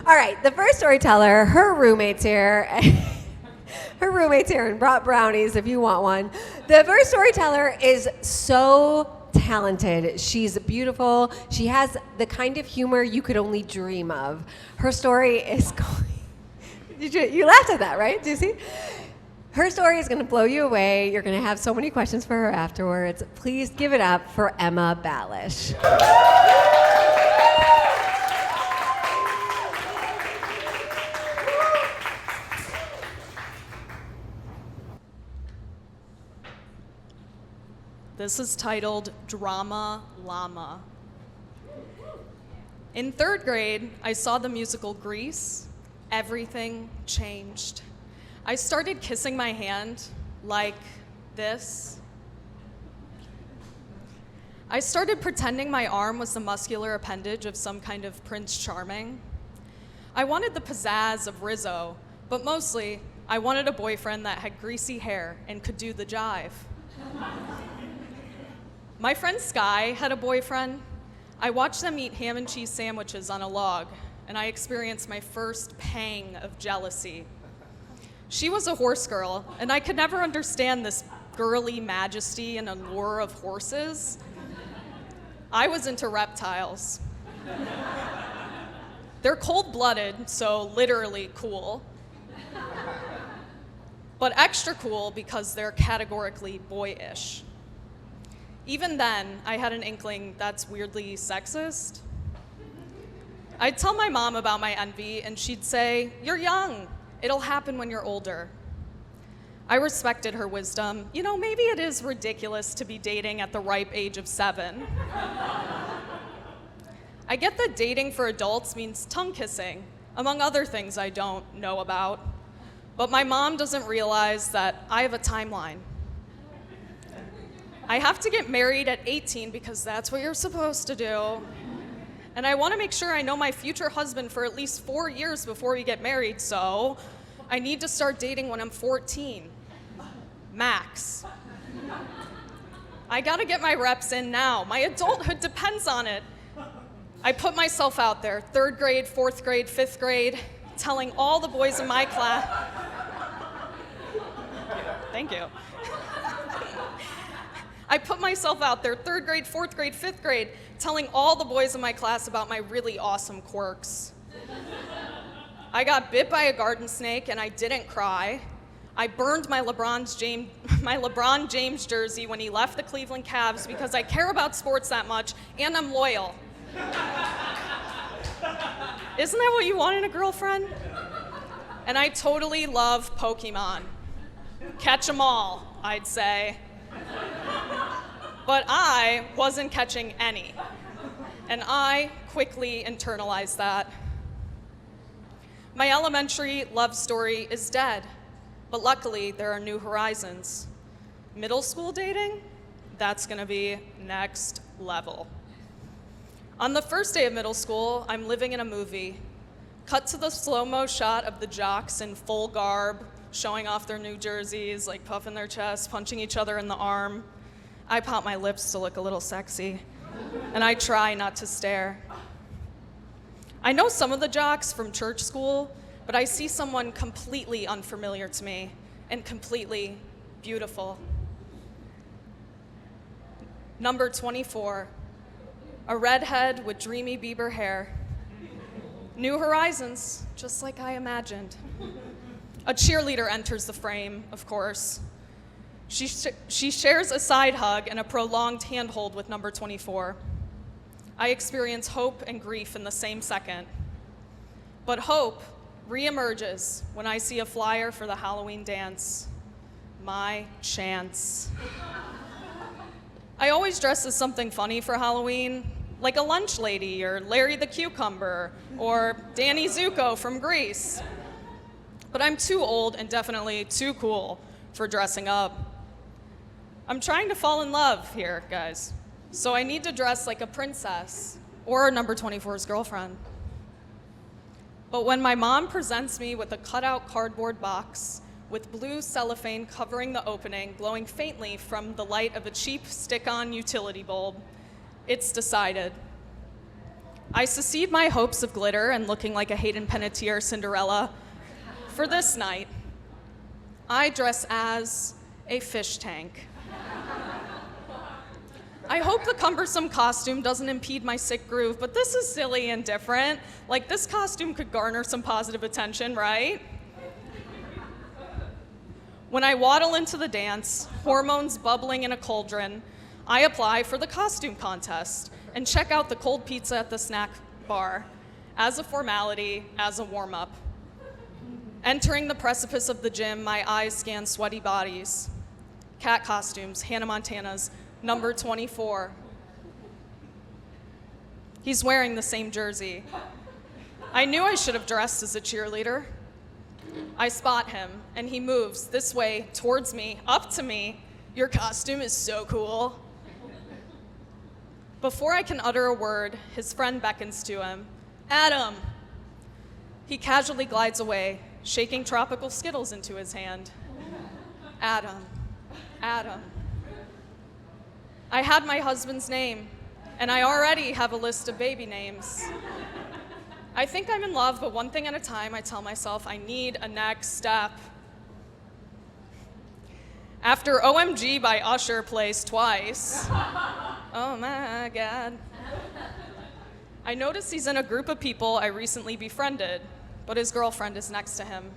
All right, the first storyteller, her roommate's here. Her roommate's here and brought brownies if you want one. The first storyteller is so talented. She's beautiful. She has the kind of humor you could only dream of. Her story is going... You laughed at that, right? Do you see? Her story is going to blow you away. You're going to have so many questions for her afterwards. Please give it up for Emma Ballish. This is titled Drama Llama. In 3rd grade, I saw the musical Grease. Everything changed. I started kissing my hand like this. I started pretending my arm was the muscular appendage of some kind of Prince Charming. I wanted the pizzazz of Rizzo, but mostly I wanted a boyfriend that had greasy hair and could do the jive. My friend Sky had a boyfriend. I watched them eat ham and cheese sandwiches on a log, and I experienced my first pang of jealousy. She was a horse girl, and I could never understand this girly majesty and allure of horses. I was into reptiles. They're cold-blooded, so literally cool, but extra cool because they're categorically boyish. Even then, I had an inkling that's weirdly sexist. I'd tell my mom about my envy, and she'd say, "You're young. It'll happen when you're older." I respected her wisdom. You know, maybe it is ridiculous to be dating at the ripe age of 7. I get that dating for adults means tongue kissing, among other things I don't know about. But my mom doesn't realize that I have a timeline. I have to get married at 18 because that's what you're supposed to do. And I want to make sure I know my future husband for at least 4 years before we get married, so I need to start dating when I'm 14. Max. I gotta get my reps in now. My adulthood depends on it. I put myself out there, 3rd grade, 4th grade, 5th grade, telling all the boys in my class. Thank you. I put myself out there, 3rd grade, 4th grade, 5th grade, telling all the boys in my class about my really awesome quirks. I got bit by a garden snake and I didn't cry. I burned my LeBron James jersey when he left the Cleveland Cavs because I care about sports that much and I'm loyal. Isn't that what you want in a girlfriend? And I totally love Pokemon. Catch 'em all, I'd say. But I wasn't catching any. And I quickly internalized that. My elementary love story is dead, but luckily there are new horizons. Middle school dating? That's gonna be next level. On the first day of middle school, I'm living in a movie. Cut to the slow-mo shot of the jocks in full garb, showing off their new jerseys, like puffing their chest, punching each other in the arm. I pop my lips to look a little sexy, and I try not to stare. I know some of the jocks from church school, but I see someone completely unfamiliar to me and completely beautiful. Number 24, a redhead with dreamy Bieber hair. New horizons, just like I imagined. A cheerleader enters the frame, of course. She shares a side hug and a prolonged handhold with number 24. I experience hope and grief in the same second. But hope reemerges when I see a flyer for the Halloween dance. My chance. I always dress as something funny for Halloween, like a lunch lady or Larry the Cucumber or Danny Zuko from Grease. But I'm too old and definitely too cool for dressing up. I'm trying to fall in love here, guys. So I need to dress like a princess or number 24's girlfriend. But when my mom presents me with a cutout cardboard box with blue cellophane covering the opening, glowing faintly from the light of a cheap stick-on utility bulb, it's decided. I secede my hopes of glitter and looking like a Hayden Panettiere Cinderella for this night. I dress as a fish tank. I hope the cumbersome costume doesn't impede my sick groove, but this is silly and different. Like, this costume could garner some positive attention, right? When I waddle into the dance, hormones bubbling in a cauldron, I apply for the costume contest and check out the cold pizza at the snack bar as a formality, as a warm-up. Entering the precipice of the gym, my eyes scan sweaty bodies. Cat costumes, Hannah Montana's, number 24. He's wearing the same jersey. I knew I should have dressed as a cheerleader. I spot him, and he moves this way, towards me, up to me. Your costume is so cool. Before I can utter a word, his friend beckons to him. Adam! He casually glides away, shaking tropical Skittles into his hand. Adam. Adam. I had my husband's name, and I already have a list of baby names. I think I'm in love, but one thing at a time, I tell myself I need a next step. After OMG by Usher plays twice, oh my God, I notice he's in a group of people I recently befriended, but his girlfriend is next to him.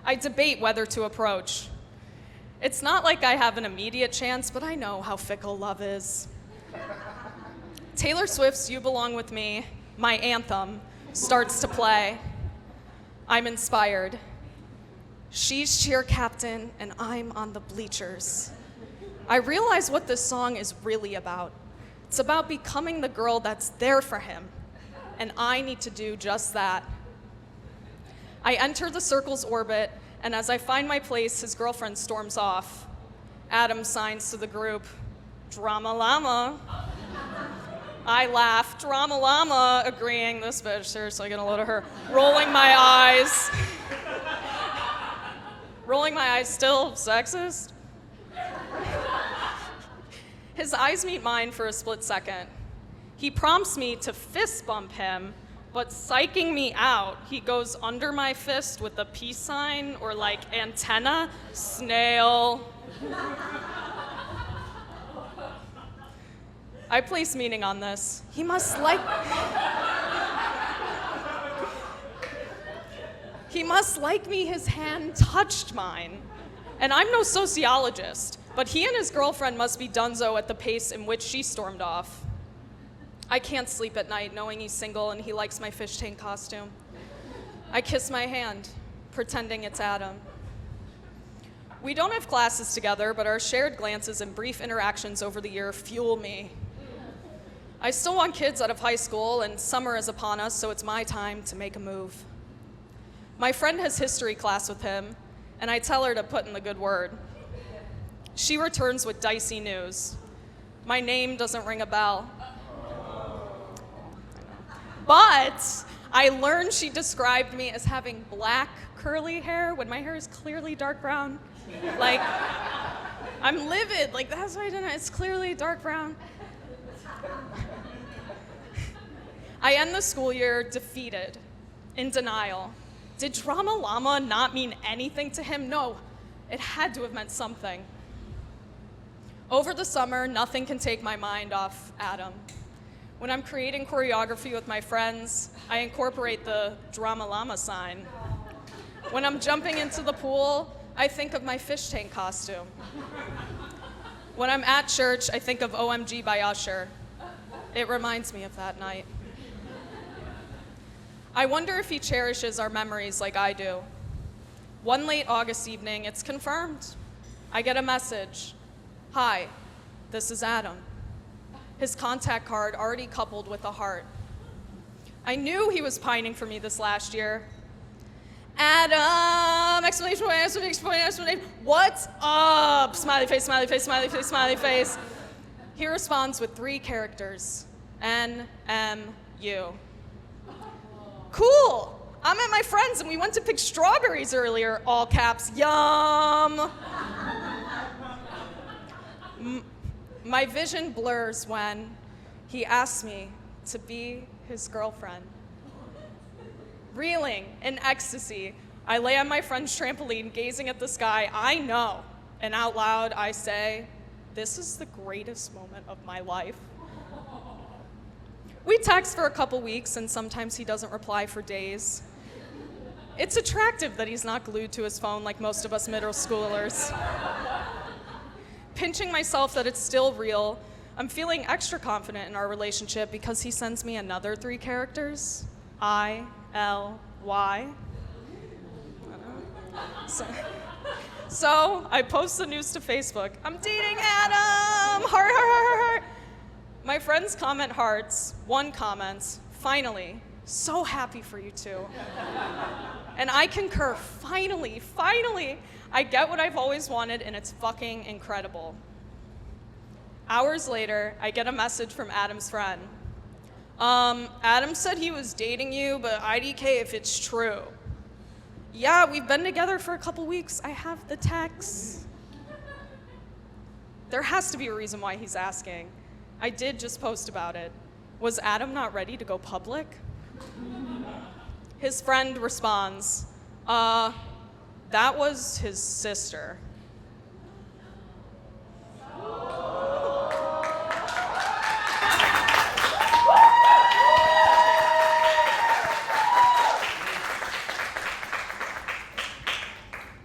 I debate whether to approach. It's not like I have an immediate chance, but I know how fickle love is. Taylor Swift's You Belong With Me, my anthem, starts to play. I'm inspired. She's cheer captain, and I'm on the bleachers. I realize what this song is really about. It's about becoming the girl that's there for him, and I need to do just that. I enter the circle's orbit, and as I find my place, his girlfriend storms off. Adam signs to the group, Drama Llama. I laugh, Drama Llama, agreeing, this bitch, seriously gonna load of her. Rolling my eyes. Rolling my eyes, still sexist? His eyes meet mine for a split second. He prompts me to fist bump him, but psyching me out, he goes under my fist with a peace sign or like antenna, snail. I place meaning on this. He must like me, his hand touched mine. And I'm no sociologist, but he and his girlfriend must be donezo at the pace in which she stormed off. I can't sleep at night knowing he's single and he likes my fish tank costume. I kiss my hand, pretending it's Adam. We don't have classes together, but our shared glances and brief interactions over the year fuel me. I still want kids out of high school, and summer is upon us, so it's my time to make a move. My friend has history class with him, and I tell her to put in the good word. She returns with dicey news. My name doesn't ring a bell. But I learned she described me as having black curly hair when my hair is clearly dark brown. Like, I'm livid, like that's why I didn't, it's clearly dark brown. I end the school year defeated, in denial. Did Drama Llama not mean anything to him? No, it had to have meant something. Over the summer, nothing can take my mind off Adam. When I'm creating choreography with my friends, I incorporate the Drama Llama sign. When I'm jumping into the pool, I think of my fish tank costume. When I'm at church, I think of OMG by Usher. It reminds me of that night. I wonder if he cherishes our memories like I do. One late August evening, it's confirmed. I get a message. Hi, this is Adam. His contact card already coupled with a heart. I knew he was pining for me this last year. Adam! Exclamation point, exclamation point, exclamation point. What's up? Smiley face, smiley face, smiley face, smiley face. He responds with 3 characters. NMU. Cool! I'm at my friend's and we went to pick strawberries earlier. All caps, yum! My vision blurs when he asks me to be his girlfriend. Reeling in ecstasy, I lay on my friend's trampoline, gazing at the sky. I know, and out loud I say, this is the greatest moment of my life. We text for a couple weeks, and sometimes he doesn't reply for days. It's attractive that he's not glued to his phone like most of us middle schoolers. Pinching myself that it's still real, I'm feeling extra confident in our relationship because he sends me another 3 characters, I-L-Y. So I post the news to Facebook. I'm dating Adam! Heart, heart, heart, heart. My friends comment hearts. One comments, finally, so happy for you two. And I concur, finally, I get what I've always wanted, and it's fucking incredible. Hours later, I get a message from Adam's friend. Adam said he was dating you, but IDK if it's true. Yeah, we've been together for a couple weeks. I have the text. There has to be a reason why he's asking. I did just post about it. Was Adam not ready to go public? His friend responds, that was his sister.